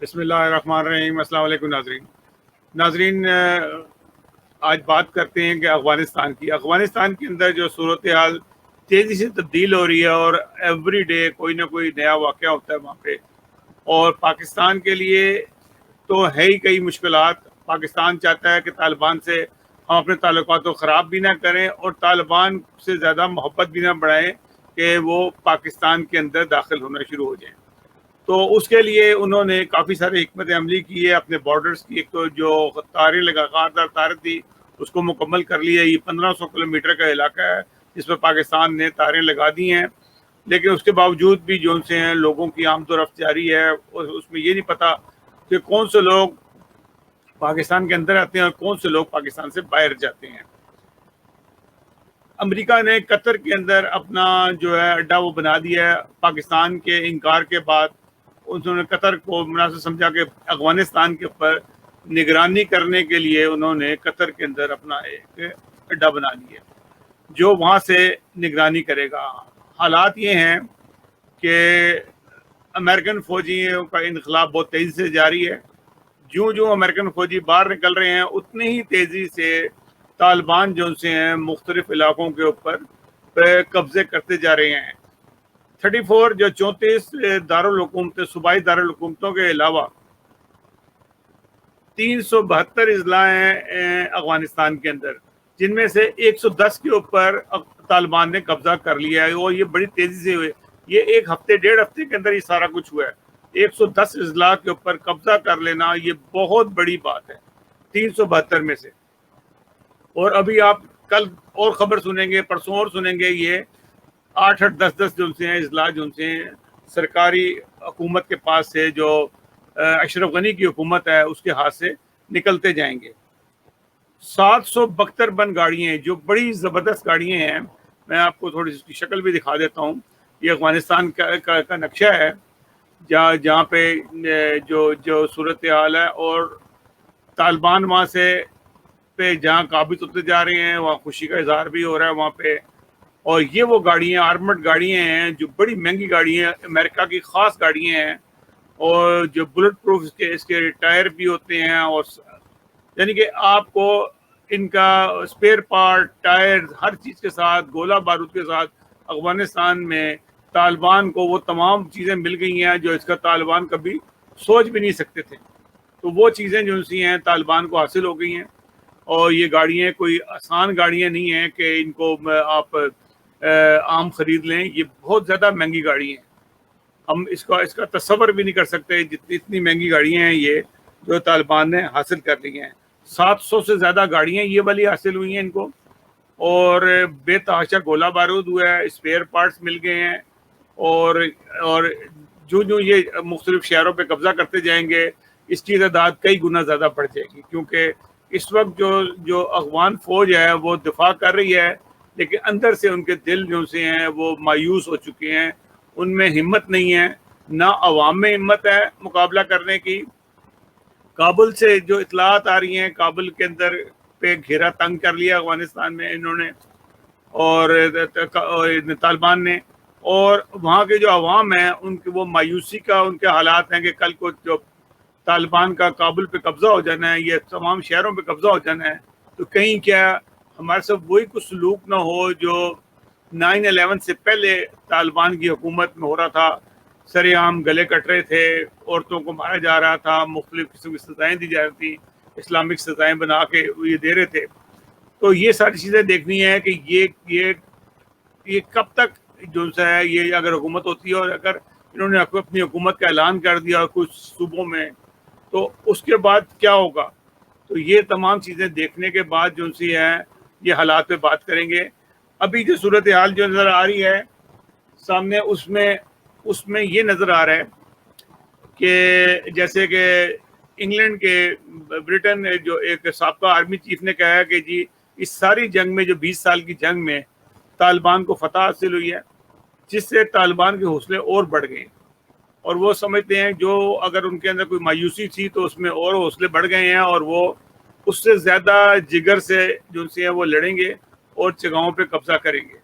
بسم اللہ الرحمن الرحیم۔ السلام علیکم ناظرین، آج بات کرتے ہیں کہ افغانستان کے اندر جو صورتحال تیزی سے تبدیل ہو رہی ہے اور ایوری ڈے کوئی نہ کوئی نیا واقعہ ہوتا ہے وہاں پہ، اور پاکستان کے لیے تو ہے ہی کئی مشکلات۔ پاکستان چاہتا ہے کہ طالبان سے ہم اپنے تعلقات کو خراب بھی نہ کریں اور طالبان سے زیادہ محبت بھی نہ بڑھائیں کہ وہ پاکستان کے اندر داخل ہونا شروع ہو جائیں۔ تو اس کے لیے انہوں نے کافی سارے حکمت عملی کی ہے اپنے بارڈرز کی۔ ایک تو جو تاریں لگاتار تاریں تھی اس کو مکمل کر لی ہے۔ یہ 1500 کلومیٹر کا علاقہ ہے جس پہ پاکستان نے تاریں لگا دی ہیں، لیکن اس کے باوجود بھی جو سے ہیں لوگوں کی آمد و رفت جاری ہے، اور اس میں یہ نہیں پتا کہ کون سے لوگ پاکستان کے اندر آتے ہیں اور کون سے لوگ پاکستان سے باہر جاتے ہیں۔ امریکہ نے قطر کے اندر اپنا جو ہے اڈا وہ بنا دیا ہے۔ پاکستان کے انکار کے بعد انہوں نے قطر کو مناسب سمجھا کہ افغانستان کے اوپر نگرانی کرنے کے لیے انہوں نے قطر کے اندر اپنا ایک اڈا بنا لیا جو وہاں سے نگرانی کرے گا۔ حالات یہ ہیں کہ امریکن فوجیوں کا انخلا بہت تیزی سے جاری ہے۔ جو امریکن فوجی باہر نکل رہے ہیں اتنی ہی تیزی سے طالبان جو سے ہیں مختلف علاقوں کے اوپر قبضے کرتے جا رہے ہیں۔ 34 جو 34 دارالحکومتیں، صوبائی دارالحکومتوں کے علاوہ 372 اضلاع ہیں افغانستان کے اندر، جن میں سے 110 کے اوپر طالبان نے قبضہ کر لیا ہے، اور یہ بڑی تیزی سے ہوئے۔ یہ ایک ہفتے 1.5 ہفتے کے اندر یہ سارا کچھ ہوا ہے۔ 110 اضلاع کے اوپر قبضہ کر لینا یہ بہت بڑی بات ہے 372 میں سے۔ اور ابھی آپ کل اور خبر سنیں گے، پرسوں اور سنیں گے، یہ 8 10 جو سے ہیں اضلاع جو سے ہیں سرکاری حکومت کے پاس سے، جو اشرف غنی کی حکومت ہے اس کے ہاتھ سے نکلتے جائیں گے۔ 772 بند گاڑیاں ہیں جو بڑی زبردست گاڑیاں ہیں۔ میں آپ کو تھوڑی سی اس کی شکل بھی دکھا دیتا ہوں۔ یہ افغانستان کا نقشہ ہے جہاں پہ جو صورتحال ہے، اور طالبان وہاں سے پہ جہاں قابض ہوتے جا رہے ہیں وہاں خوشی کا اظہار بھی ہو رہا ہے وہاں پہ۔ اور یہ وہ گاڑیاں آرمڈ گاڑیاں ہیں جو بڑی مہنگی گاڑیاں ہیں، امریکہ کی خاص گاڑیاں ہیں، اور جو بلٹ پروف اس کے ٹائر بھی ہوتے ہیں، اور یعنی کہ آپ کو ان کا اسپیئر پارٹ، ٹائر، ہر چیز کے ساتھ، گولہ بارود کے ساتھ افغانستان میں طالبان کو وہ تمام چیزیں مل گئی ہیں جو اس کا طالبان کبھی سوچ بھی نہیں سکتے تھے۔ تو وہ چیزیں جو سی ہیں طالبان کو حاصل ہو گئی ہیں، اور یہ گاڑیاں کوئی آسان گاڑیاں نہیں ہیں کہ ان کو آپ عام خرید لیں۔ یہ بہت زیادہ مہنگی گاڑی ہیں، ہم اس کا تصور بھی نہیں کر سکتے اتنی مہنگی گاڑیاں ہیں یہ جو طالبان نے حاصل کر لی ہیں۔ 700 سے زیادہ گاڑیاں یہ والی حاصل ہوئی ہیں ان کو، اور بے تحاشا گولہ بارود ہوا ہے، اسپیئر پارٹس مل گئے ہیں، اور جو یہ مختلف شہروں پہ قبضہ کرتے جائیں گے اس کی تعداد کئی گنا زیادہ بڑھ جائے گی، کیونکہ اس وقت جو افغان فوج ہے وہ دفاع کر رہی ہے، لیکن اندر سے ان کے دل جو سے ہیں وہ مایوس ہو چکے ہیں، ان میں ہمت نہیں ہے، نہ عوام میں ہمت ہے مقابلہ کرنے کی۔ کابل سے جو اطلاعات آ رہی ہیں، کابل کے اندر پہ گھیرا تنگ کر لیا افغانستان میں انہوں نے اور طالبان نے، اور وہاں کے جو عوام ہیں ان کے وہ مایوسی کا ان کے حالات ہیں کہ کل کو جو طالبان کا کابل پہ قبضہ ہو جانا ہے، یہ تمام شہروں پہ قبضہ ہو جانا ہے، تو کہیں کیا ہمارے ساتھ وہی کچھ سلوک نہ ہو جو 9/11 سے پہلے طالبان کی حکومت میں ہو رہا تھا۔ سرے عام گلے کٹ رہے تھے، عورتوں کو مارا جا رہا تھا، مختلف قسم کی سزائیں دی جا رہی تھیں، اسلامک سزائیں بنا کے یہ دے رہے تھے۔ تو یہ ساری چیزیں دیکھنی ہے کہ یہ کب تک جو ہے یہ اگر حکومت ہوتی ہے، اور اگر انہوں نے اپنی حکومت کا اعلان کر دیا کچھ صوبوں میں، تو اس کے بعد کیا ہوگا۔ تو یہ تمام چیزیں دیکھنے کے بعد جو سی ہیں یہ حالات پہ بات کریں گے۔ ابھی جو صورتحال جو نظر آ رہی ہے سامنے، اس میں یہ نظر آ رہا ہے کہ جیسے کہ انگلینڈ کے برٹن جو ایک سابقہ آرمی چیف نے کہا ہے کہ جی اس ساری جنگ میں جو 20 سال کی جنگ میں طالبان کو فتح حاصل ہوئی ہے، جس سے طالبان کے حوصلے اور بڑھ گئے، اور وہ سمجھتے ہیں جو اگر ان کے اندر کوئی مایوسی تھی تو اس میں اور حوصلے بڑھ گئے ہیں، اور وہ اس سے زیادہ جگر سے جو سے وہ لڑیں گے اور جگہوں پہ قبضہ کریں گے۔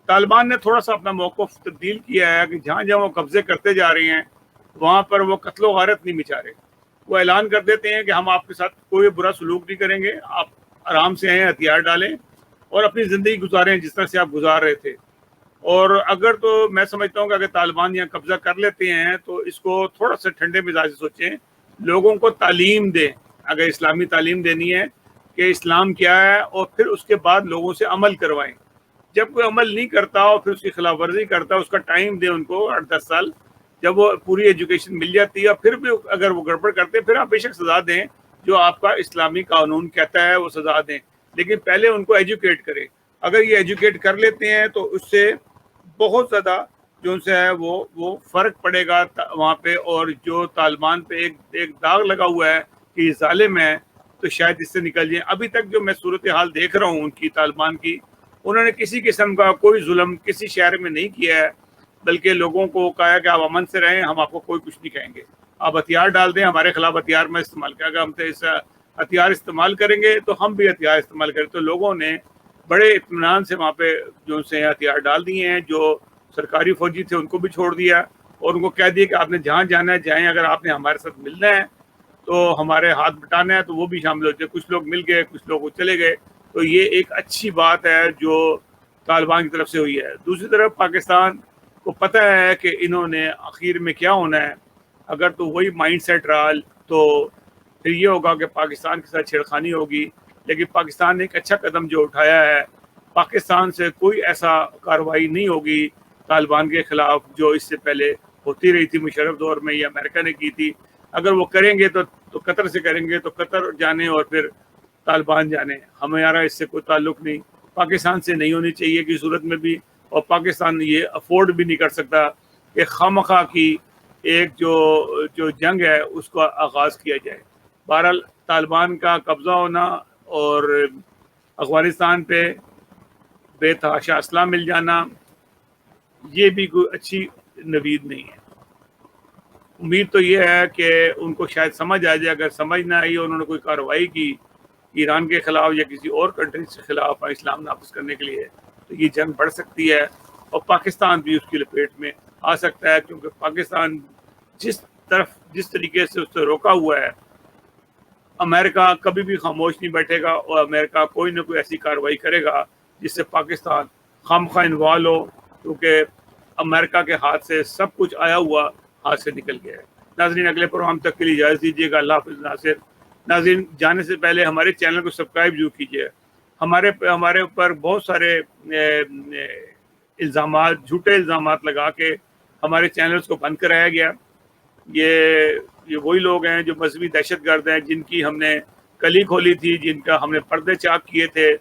طالبان نے تھوڑا سا اپنا موقف تبدیل کیا ہے کہ جہاں جہاں وہ قبضے کرتے جا رہے ہیں وہاں پر وہ قتل و غارت نہیں مچا رہے. وہ اعلان کر دیتے ہیں کہ ہم آپ کے ساتھ کوئی برا سلوک نہیں کریں گے, آپ آرام سے آئیں, ہتھیار ڈالیں اور اپنی زندگی گزاریں جس طرح سے آپ گزار رہے تھے. اور اگر تو میں سمجھتا ہوں کہ اگر طالبان یہاں قبضہ کر لیتے ہیں تو اس کو تھوڑا سا ٹھنڈے مزاج سے سوچیں, لوگوں کو تعلیم دیں, اگر اسلامی تعلیم دینی ہے کہ اسلام کیا ہے, اور پھر اس کے بعد لوگوں سے عمل کروائیں. جب کوئی عمل نہیں کرتا اور پھر اس کی خلاف ورزی کرتا ہے, اس کا ٹائم دیں ان کو 8-10 سال, جب وہ پوری ایجوکیشن مل جاتی ہے پھر بھی اگر وہ گڑبڑ کرتے ہیں پھر آپ بے شک سزا دیں, جو آپ کا اسلامی قانون کہتا ہے وہ سزا دیں, لیکن پہلے ان کو ایجوکیٹ کریں. اگر یہ ایجوکیٹ کر لیتے ہیں تو اس سے بہت زیادہ جو ان سے ہے وہ فرق پڑے گا وہاں پہ. اور جو طالبان پہ ایک داغ لگا ہوا ہے کہ یہ ظالم ہے, تو شاید اس سے نکل جائیں. ابھی تک جو میں صورتحال دیکھ رہا ہوں ان کی طالبان کی, انہوں نے کسی قسم کا کوئی ظلم کسی شہر میں نہیں کیا ہے, بلکہ لوگوں کو کہا کہ آپ امن سے رہیں, ہم آپ کو کوئی کچھ نہیں کہیں گے, آپ ہتھیار ڈال دیں, ہمارے خلاف ہتھیار میں استعمال کیا گا, ہم سے اس ہتھیار استعمال کریں گے تو ہم بھی ہتھیار استعمال کریں. تو لوگوں نے بڑے اطمینان سے وہاں پہ جو سے ہتھیار ڈال دیے ہیں. جو سرکاری فوجی تھے ان کو بھی چھوڑ دیا اور ان کو کہہ دیا کہ آپ نے جہاں جانا ہے جائیں, اگر آپ نے ہمارے ساتھ ملنا ہے تو ہمارے ہاتھ بٹانا ہے تو وہ بھی شامل ہوتے ہیں. کچھ لوگ مل گئے, کچھ لوگ چلے گئے. تو یہ ایک اچھی بات ہے جو طالبان کی طرف سے ہوئی ہے. دوسری طرف پاکستان کو پتہ ہے کہ انہوں نے آخر میں کیا ہونا ہے. اگر تو وہی مائنڈ سیٹ رہا تو پھر یہ ہوگا کہ پاکستان کے ساتھ چھیڑخانی ہوگی. لیکن پاکستان نے ایک اچھا قدم جو اٹھایا ہے, پاکستان سے کوئی ایسا کارروائی نہیں ہوگی طالبان کے خلاف جو اس سے پہلے ہوتی رہی تھی مشرف دور میں یا امریکہ نے کی تھی. اگر وہ کریں گے تو قطر سے کریں گے, تو قطر جانے اور پھر طالبان جانے, ہمارا اس سے کوئی تعلق نہیں. پاکستان سے نہیں ہونی چاہیے کی صورت میں بھی, اور پاکستان یہ افورڈ بھی نہیں کر سکتا کہ خواہ کی ایک جو جنگ ہے اس کا آغاز کیا جائے. بہرحال طالبان کا قبضہ ہونا اور افغانستان پہ بے تحاشا اسلحہ مل جانا, یہ بھی کوئی اچھی نوید نہیں ہے. امید تو یہ ہے کہ ان کو شاید سمجھ آ جائے. اگر سمجھ نہ آئی اور انہوں نے کوئی کارروائی کی ایران کے خلاف یا کسی اور کنٹری کے خلاف اسلام نافذ کرنے کے لیے, تو یہ جنگ بڑھ سکتی ہے اور پاکستان بھی اس کی لپیٹ میں آ سکتا ہے. کیونکہ پاکستان جس طریقے سے اس سے روکا ہوا ہے, امریکہ کبھی بھی خاموش نہیں بیٹھے گا, اور امریکہ کوئی نہ کوئی ایسی کارروائی کرے گا جس سے پاکستان خامخواہ انوالو ہو, کیونکہ امریکہ کے ہاتھ سے سب کچھ آیا ہوا ہاتھ سے نکل گیا ہے. ناظرین, اگلے پروگرام تک کے لیے اجازت دیجیے گا. اللہ حافظ. ناصر ناظرین, جانے سے پہلے ہمارے چینل کو سبسکرائب ضرور کیجیے. ہمارے اوپر بہت سارے الزامات, جھوٹے الزامات لگا کے ہمارے چینلز کو بند کرایا گیا. یہ وہی لوگ ہیں جو مذہبی دہشت گرد ہیں, جن کی ہم نے کلی کھولی تھی, جن کا ہم نے پردے چاک کیے تھے,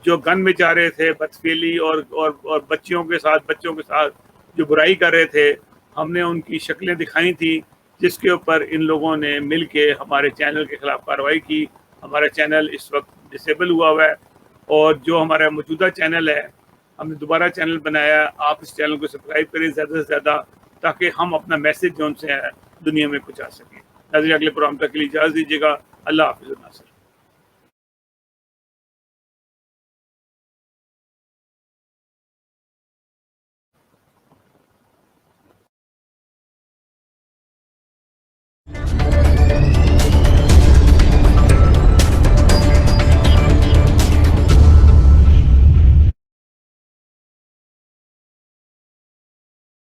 جو گن میں چاہ رہے تھے, بدفعلی اور بچوں کے ساتھ جو برائی کر رہے تھے. ہم نے ان کی شکلیں دکھائی تھی, جس کے اوپر ان لوگوں نے مل کے ہمارے چینل کے خلاف کارروائی کی. ہمارا چینل اس وقت ڈسیبل ہوا ہے, اور جو ہمارا موجودہ چینل ہے, ہم نے دوبارہ چینل بنایا. آپ اس چینل کو سبسکرائب کریں زیادہ سے زیادہ, تاکہ ہم اپنا میسج جو ان سے ہے دنیا میں پہنچا سکیں. ناظرین, اگلے پروگرام تک کے لیے اجازت دیجیے گا. اللہ حافظ. ناصر.